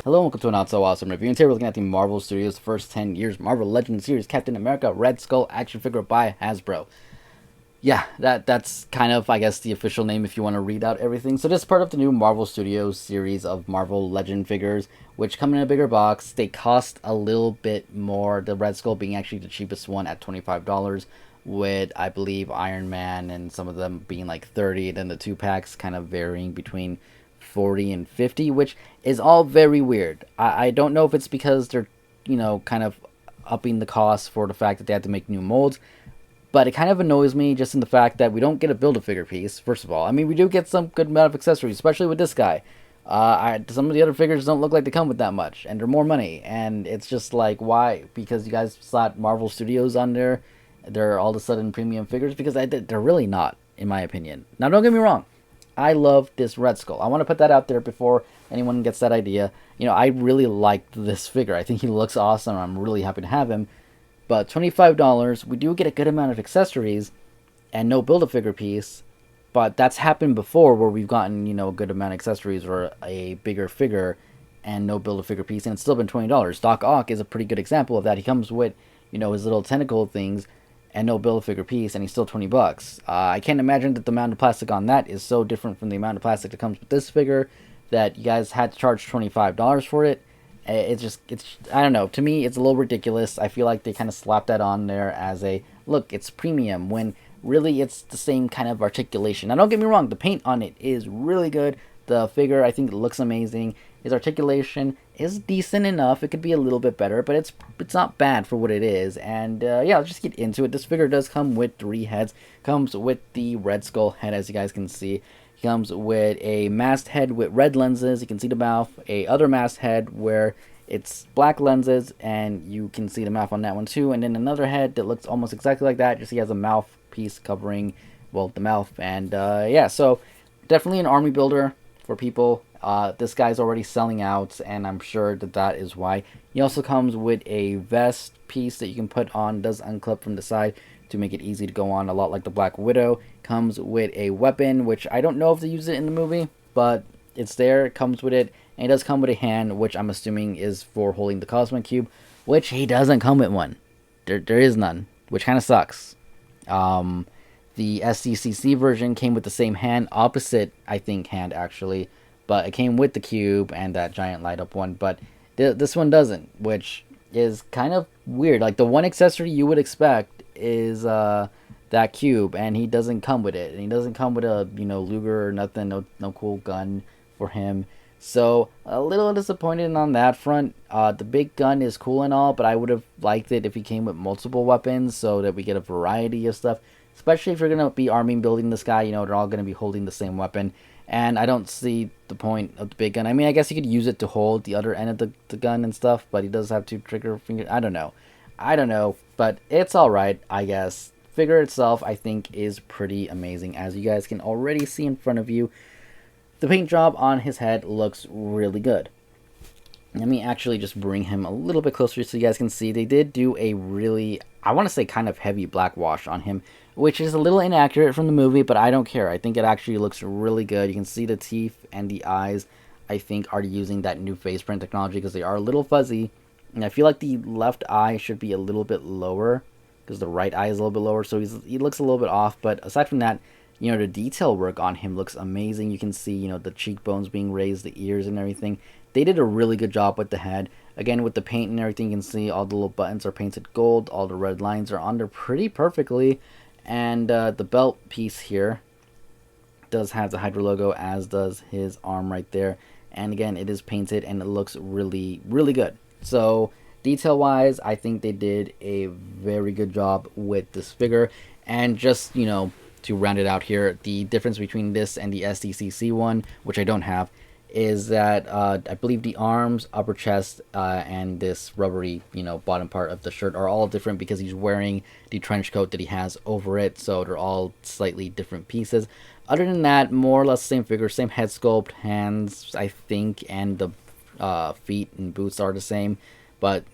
Hello and welcome to an Not So Awesome review. And today we're looking at the Marvel Studios' first 10 years Marvel Legends series Captain America Red Skull action figure by Hasbro. Yeah, that's kind of, I guess, the official name if you want to read out everything. So this is part of the new Marvel Studios series of Marvel Legend figures, which come in a bigger box. They cost a little bit more, the Red Skull being actually the cheapest one at $25, with, I believe, Iron Man and some of them being like 30, and then the two packs kind of varying between 40 and 50, which is all very weird. I don't know if it's because they're, kind of upping the cost for the fact that they have to make new molds, but it kind of annoys me just in the fact that we don't get a Build-A-Figure piece, first of all. I mean, we do get some good amount of accessories, especially with this guy. Some of the other figures don't look like they come with that much, and they're more money. And it's just like, why? Because you guys slot Marvel Studios on there, they're all of a sudden premium figures? Because they're really not, in my opinion. Now, don't get me wrong. I love this Red Skull. I want to put that out there before anyone gets that idea. I really liked this figure. I think he looks awesome. I'm really happy to have him. But $25, we do get a good amount of accessories and no Build-A-Figure piece. But that's happened before where we've gotten, a good amount of accessories or a bigger figure and no Build-A-Figure piece, and it's still been $20. Doc Ock is a pretty good example of that. He comes with, his little tentacle things and no Build-A-Figure piece, and he's still $20. I can't imagine that the amount of plastic on that is so different from the amount of plastic that comes with this figure that you guys had to charge $25 for it. It's I don't know. To me, it's a little ridiculous. I feel like they kind of slapped that on there as a, look, it's premium, when really it's the same kind of articulation. Now, don't get me wrong, the paint on it is really good. The figure, I think, looks amazing. His articulation is decent enough. It could be a little bit better, but it's not bad for what it is. And yeah, let's just get into it. This figure does come with 3 heads. Comes with the Red Skull head, as you guys can see. Comes with a masked head with red lenses. You can see the mouth. A other masked head where it's black lenses, and you can see the mouth on that one too. And then another head that looks almost exactly like that. Just he has a mouthpiece covering, well, the mouth. And yeah, so definitely an army builder for people. This guy's already selling out, and I'm sure that is why. He also comes with a vest piece that you can put on. Does unclip from the side to make it easy to go on, a lot like the Black Widow. Comes with a weapon, which I don't know if they use it in the movie, but it's there. It comes with it, and it does come with a hand, which I'm assuming is for holding the Cosmic Cube, which he doesn't come with one. There is none, which kind of sucks. The SDCC version came with the same hand, opposite, I think, hand actually, but it came with the cube and that giant light up one, but this one doesn't, which is kind of weird. Like, the one accessory you would expect is that cube, and he doesn't come with it, and he doesn't come with a Luger or nothing, no cool gun for him. So a little disappointed on that front. The big gun is cool and all, but I would have liked it if he came with multiple weapons so that we get a variety of stuff, especially if you're going to be army building this guy. They're all going to be holding the same weapon, and I don't see the point of the big gun. I mean, I guess you could use it to hold the other end of the gun and stuff, but he does have 2 trigger fingers. I don't know, but it's alright, I guess. Figure itself, I think, is pretty amazing, as you guys can already see in front of you. The paint job on his head looks really good. Let me actually just bring him a little bit closer so you guys can see. They did do a really, I want to say, kind of heavy black wash on him, which is a little inaccurate from the movie, but I don't care. I think it actually looks really good. You can see the teeth and the eyes, I think, are using that new face print technology because they are a little fuzzy. And I feel like the left eye should be a little bit lower because the right eye is a little bit lower, so he looks a little bit off. But aside from that, the detail work on him looks amazing. You can see, the cheekbones being raised, the ears and everything. They did a really good job with the head. Again, with the paint and everything, you can see all the little buttons are painted gold. All the red lines are on there pretty perfectly. And the belt piece here does have the Hydra logo, as does his arm right there. And again, it is painted, and it looks really, really good. So detail-wise, I think they did a very good job with this figure. And just, to round it out here, the difference between this and the SDCC one, which I don't have, is that I believe the arms, upper chest, and this rubbery, bottom part of the shirt are all different because he's wearing the trench coat that he has over it. So they're all slightly different pieces. Other than that, more or less the same figure, same head sculpt, hands, I think, and the feet and boots are the same. But,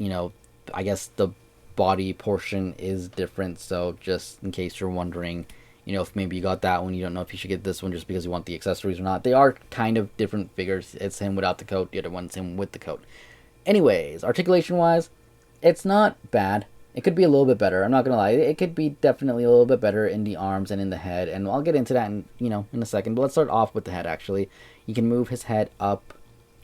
I guess the body portion is different. So just in case you're wondering, You know, if maybe you got that one, you don't know if you should get this one just because you want the accessories or not. They are kind of different figures. It's him without the coat, the other one's him with the coat. Anyways, articulation wise, it's not bad. It could be a little bit better. I'm not gonna lie. It could be definitely a little bit better in the arms and in the head, and I'll get into that in a second. But let's start off with the head. Actually, you can move his head up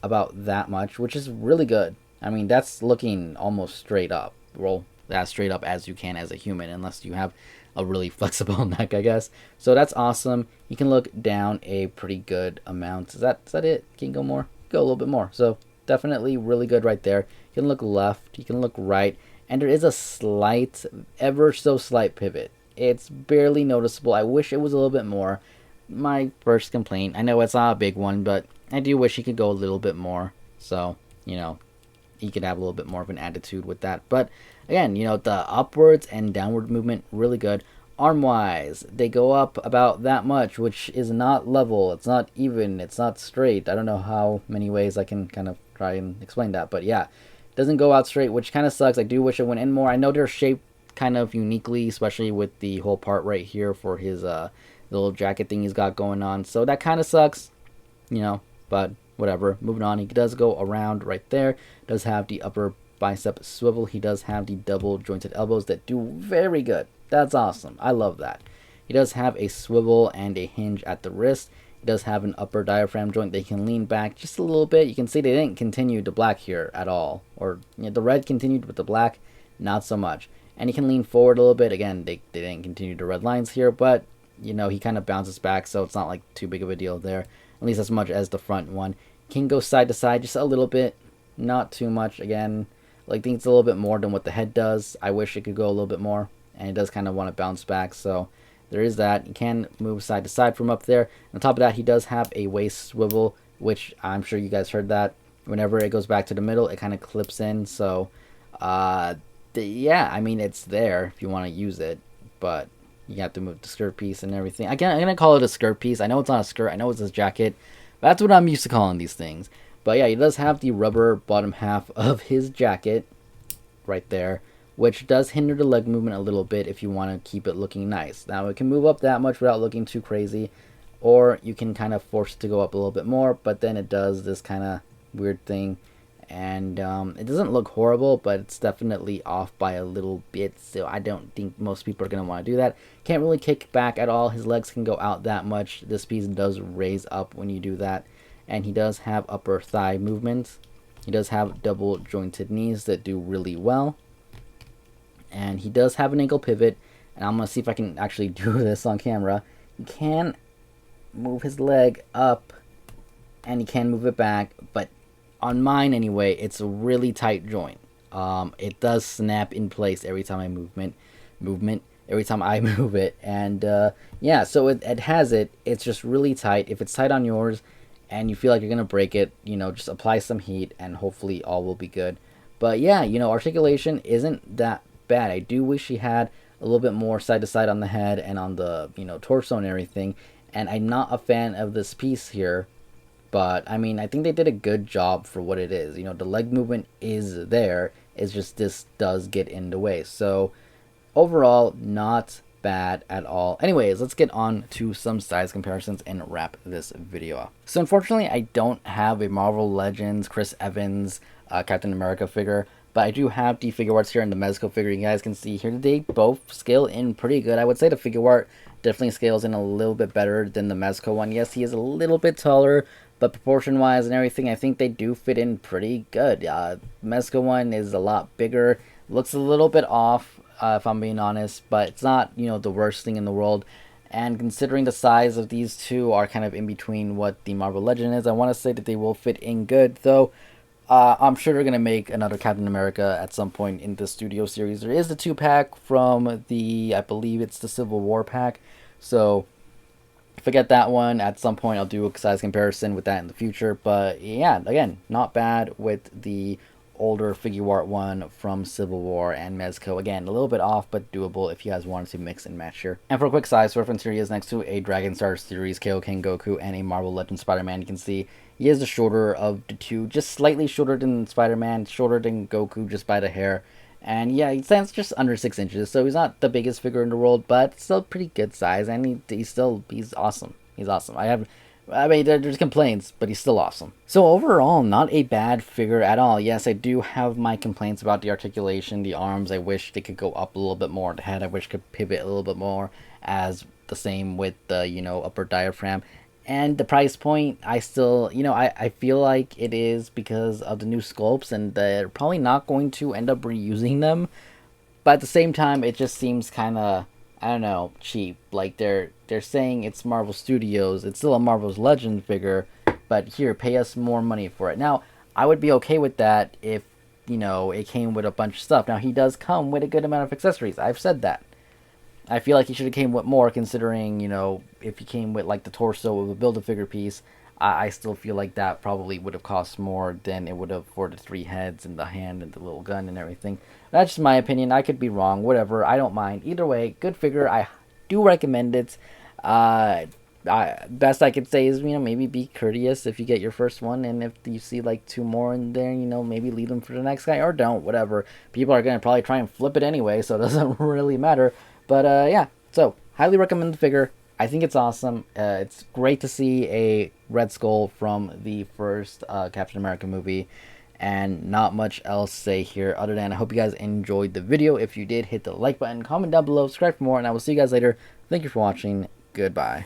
about that much, which is really good. I mean, that's looking almost straight up. Roll as straight up as you can as a human, unless you have a really flexible neck, I guess. So that's awesome. You can look down a pretty good amount. Is that it? Can you go more? Go a little bit more. So definitely really good right there. You can look left. You can look right. And there is a slight, ever so slight pivot. It's barely noticeable. I wish it was a little bit more. My first complaint. I know it's not a big one, but I do wish he could go a little bit more. So, he could have a little bit more of an attitude with that. But again, the upwards and downward movement, really good. Arm wise, they go up about that much, which is not level. It's not even. It's not straight. I don't know how many ways I can kind of try and explain that. But yeah, it doesn't go out straight, which kind of sucks. I do wish it went in more. I know they're shaped kind of uniquely, especially with the whole part right here for his little jacket thing he's got going on. So that kind of sucks, but whatever. Moving on, he does go around right there. Does have the upper bicep swivel. He does have the double jointed elbows that do very good. That's awesome. I love that. He does have a swivel and a hinge at the wrist. He does have an upper diaphragm joint that can lean back just a little bit. You can see they didn't continue the black here at all. Or the red continued with the black, not so much. And he can lean forward a little bit. Again, they didn't continue the red lines here, but he kind of bounces back, so it's not like too big of a deal there. At least as much as the front one. Can go side to side just a little bit, not too much. Again, I think it's a little bit more than what the head does. I wish it could go a little bit more, and it does kind of want to bounce back, so there is that. He can move side to side from up there. On top of that, he does have a waist swivel, which I'm sure you guys heard that. Whenever it goes back to the middle, it kind of clips in, so yeah, I mean, it's there if you want to use it, but you have to move the skirt piece and everything. I'm going to call it a skirt piece. I know it's not a skirt. I know it's a jacket. But that's what I'm used to calling these things. But yeah, he does have the rubber bottom half of his jacket right there, which does hinder the leg movement a little bit if you want to keep it looking nice. Now, it can move up that much without looking too crazy, or you can kind of force it to go up a little bit more, but then it does this kind of weird thing. And it doesn't look horrible, but it's definitely off by a little bit, so I don't think most people are going to want to do that. Can't really kick back at all. His legs can go out that much. This piece does raise up when you do that. And he does have upper thigh movements. He does have double jointed knees that do really well. And he does have an ankle pivot. And I'm going to see if I can actually do this on camera. He can move his leg up, and he can move it back, but on mine anyway, it's a really tight joint. It does snap in place every time I every time I move it, and yeah, so it has it. It's just really tight. If it's tight on yours, and you feel like you're gonna break it, just apply some heat, and hopefully all will be good. But yeah, articulation isn't that bad. I do wish he had a little bit more side to side on the head and on the torso and everything. And I'm not a fan of this piece here. But, I mean, I think they did a good job for what it is. The leg movement is there. It's just this does get in the way. So, overall, not bad at all. Anyways, let's get on to some size comparisons and wrap this video up. So, unfortunately, I don't have a Marvel Legends, Chris Evans, Captain America figure. But I do have the figure arts here and the Mezco figure. You guys can see here they both scale in pretty good. I would say the figure art definitely scales in a little bit better than the Mezco one. Yes, he is a little bit taller, but proportion-wise and everything, I think they do fit in pretty good. Mezco one is a lot bigger. Looks a little bit off, if I'm being honest, but it's not, the worst thing in the world. And considering the size of these two are kind of in between what the Marvel Legend is, I want to say that they will fit in good, though. I'm sure they're going to make another Captain America at some point in the Studio Series. There is the 2-pack from I believe it's the Civil War pack. So, forget that one. At some point, I'll do a size comparison with that in the future. But, yeah, again, not bad with the older figure art one from Civil War and Mezco. Again, a little bit off, but doable if you guys wanted to mix and match here. And for a quick size reference, here he is next to a Dragon Star Series Kaioken Goku and a Marvel Legends Spider-Man. You can see he is the shorter of the two, just slightly shorter than Spider-Man, shorter than Goku just by the hair. And yeah, he stands just under 6 inches, so he's not the biggest figure in the world, but still pretty good size, and he's awesome. He's awesome. I mean, there's complaints, but he's still awesome. So overall, not a bad figure at all. Yes, I do have my complaints about the articulation, the arms. I wish they could go up a little bit more. The head, I wish could pivot a little bit more. As the same with the upper diaphragm. And the price point, I still, I feel like it is because of the new sculpts, and they're probably not going to end up reusing them. But at the same time, it just seems kind of, I don't know, cheap. Like they're saying it's Marvel Studios. It's still a Marvel's Legend figure, but here, pay us more money for it. Now, I would be okay with that if it came with a bunch of stuff. Now, he does come with a good amount of accessories. I've said that. I feel like he should have came with more, considering, if he came with like the torso of a Build-A-Figure piece, I still feel like that probably would have cost more than it would have for the 3 heads and the hand and the little gun and everything. That's just my opinion. I could be wrong. Whatever. I don't mind. Either way, good figure. I do recommend it. Best I could say is, maybe be courteous if you get your first one, and if you see like 2 more in there, maybe leave them for the next guy, or don't. Whatever. People are going to probably try and flip it anyway, so it doesn't really matter. But yeah, so highly recommend the figure. I think it's awesome. It's great to see a Red Skull from the first Captain America movie. And not much else to say here other than I hope you guys enjoyed the video. If you did, hit the like button, comment down below, subscribe for more, and I will see you guys later. Thank you for watching. Goodbye.